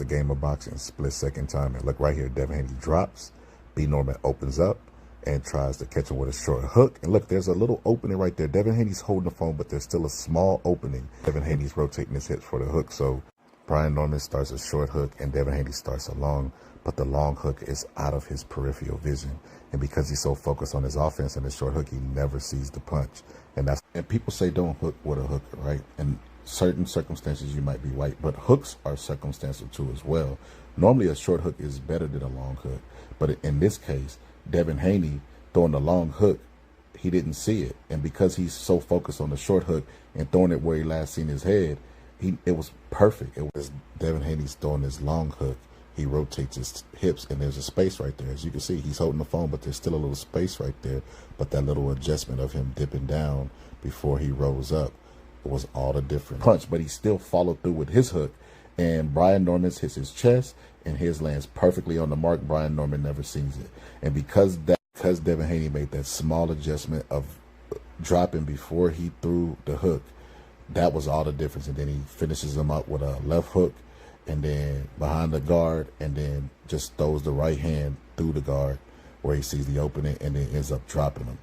the game of boxing, split-second timing. Look right here, Devin Haney drops, B. Norman opens up and tries to catch him with a short hook. And look, there's a little opening right there. Devin Haney's holding the phone, but there's still a small opening. Devin Haney's rotating his hips for the hook. So Brian Norman starts a short hook and Devin Haney starts a long, but the long hook is out of his peripheral vision. And because he's so focused on his offense and his short hook, he never sees the punch. And people say don't hook with a hooker, right? In certain circumstances, you might be right, but hooks are circumstantial too as well. Normally, a short hook is better than a long hook. But in this case, Devin Haney throwing the long hook, he didn't see it. And because he's so focused on the short hook and throwing it where he last seen his head, it was perfect. It was Devin Haney's throwing his long hook. He rotates his hips, and there's a space right there. As you can see, he's holding the phone, but there's still a little space right there. But that little adjustment of him dipping down before he rolls up was all the difference. Punch, but he still followed through with his hook. And Brian Norman's hits his chest, and his lands perfectly on the mark. Brian Norman never sees it. And because Devin Haney made that small adjustment of dropping before he threw the hook, that was all the difference. And then he finishes him up with a left hook, and then behind the guard, and then just throws the right hand through the guard where he sees the opening, and then ends up dropping him.